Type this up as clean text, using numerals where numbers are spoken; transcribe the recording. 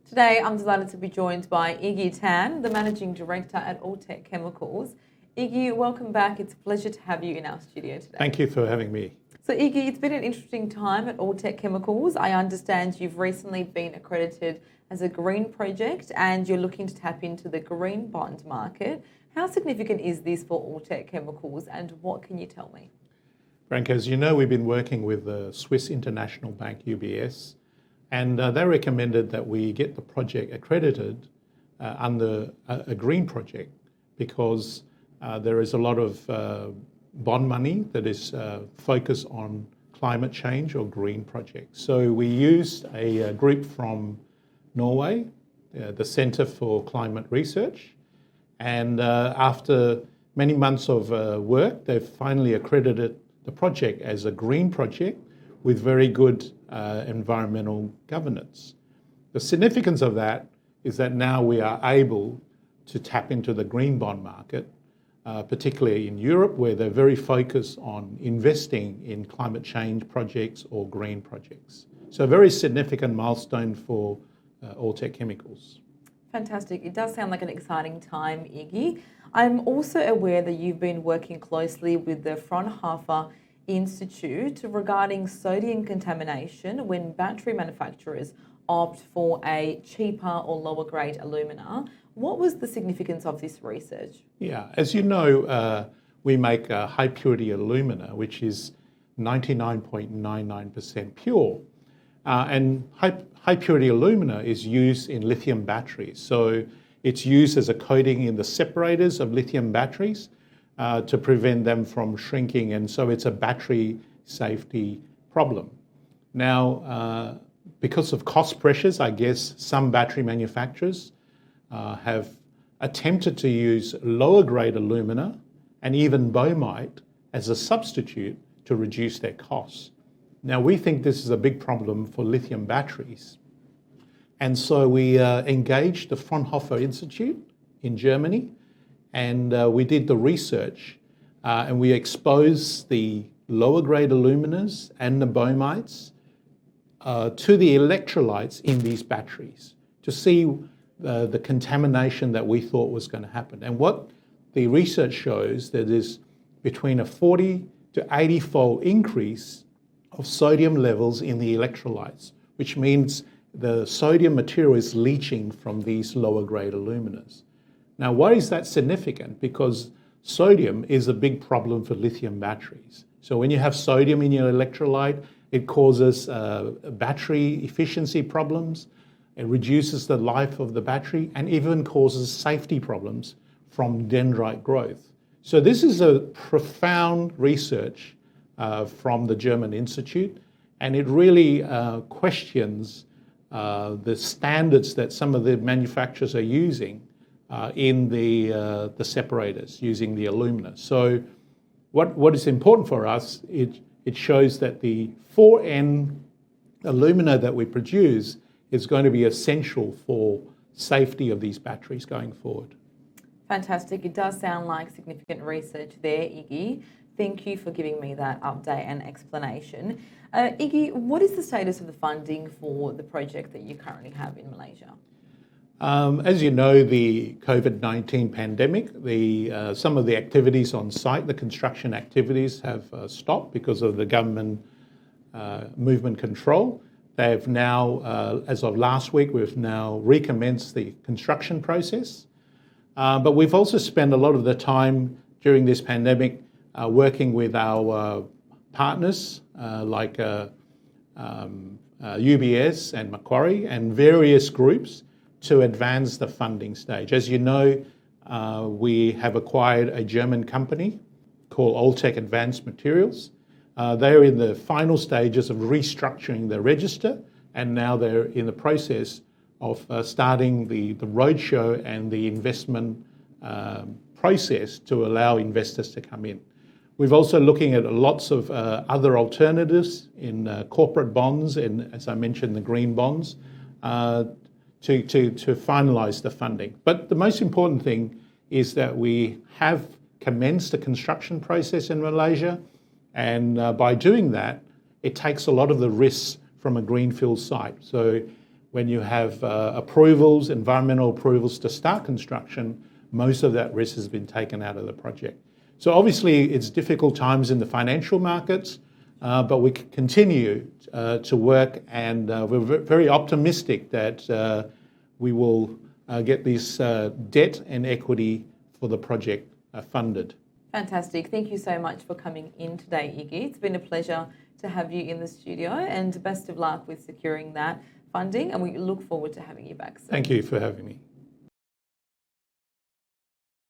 Today, I'm delighted to be joined by Iggy Tan, the Managing Director at Alltech Chemicals. Iggy, welcome back. It's a pleasure to have you in our studio today. Thank you for having me. So Iggy, it's been an interesting time at Alltech Chemicals. I understand you've recently been accredited as a green project and you're looking to tap into the green bond market. How significant is this for Alltech Chemicals and what can you tell me? Frank, as you know, we've been working with the Swiss International Bank, UBS, and they recommended that we get the project accredited under a green project because there is a lot of bond money that is focused on climate change or green projects. So we used a group from Norway, the Centre for Climate Research, and after many months of work, they've finally accredited the project as a green project with very good environmental governance. The significance of that is that now we are able to tap into the green bond market, particularly in Europe, where they're very focused on investing in climate change projects or green projects. So a very significant milestone for Alltech Chemicals. Fantastic. It does sound like an exciting time, Iggy. I'm also aware that you've been working closely with the Fraunhofer Institute regarding sodium contamination when battery manufacturers opt for a cheaper or lower grade alumina. What was the significance of this research? Yeah, as you know, we make high purity alumina, which is 99.99% pure. And high purity alumina is used in lithium batteries. So it's used as a coating in the separators of lithium batteries to prevent them from shrinking. And so it's a battery safety problem. Now, because of cost pressures, I guess some battery manufacturers have attempted to use lower grade alumina and even boehmite as a substitute to reduce their costs. Now, we think this is a big problem for lithium batteries. And so we engaged the Fraunhofer Institute in Germany, and we did the research, and we exposed the lower grade aluminas and the boehmites to the electrolytes in these batteries to see the contamination that we thought was going to happen. And what the research shows that is between a 40 to 80-fold increase of sodium levels in the electrolytes, which means the sodium material is leaching from these lower grade aluminas. Now, why is that significant? Because sodium is a big problem for lithium batteries. So when you have sodium in your electrolyte, it causes battery efficiency problems, it reduces the life of the battery, and even causes safety problems from dendrite growth. So this is a profound research from the German Institute, and it really questions the standards that some of the manufacturers are using in the separators using the alumina. So what is important for us, it shows that the 4N alumina that we produce is going to be essential for safety of these batteries going forward. Fantastic. It does sound like significant research there, Iggy. Thank you for giving me that update and explanation. Iggy, what is the status of the funding for the project that you currently have in Malaysia? As you know, the COVID-19 pandemic, some of the activities on site, the construction activities have stopped because of the government movement control. They have now, as of last week, we've now recommenced the construction process. But we've also spent a lot of the time during this pandemic working with our partners like UBS and Macquarie and various groups to advance the funding stage. As you know, we have acquired a German company called Alltech Advanced Materials. They're in the final stages of restructuring the register, and now they're in the process of starting the roadshow and the investment process to allow investors to come in. We've also looking at lots of other alternatives in corporate bonds and, as I mentioned, the green bonds to finalise the funding. But the most important thing is that we have commenced the construction process in Malaysia, and by doing that, it takes a lot of the risks from a greenfield site. So when you have approvals, environmental approvals to start construction, most of that risk has been taken out of the project. So obviously it's difficult times in the financial markets, but we continue to work, and we're very optimistic that we will get this debt and equity for the project funded. Fantastic. Thank you so much for coming in today, Iggy. It's been a pleasure to have you in the studio, and best of luck with securing that funding, and we look forward to having you back soon. Thank you for having me.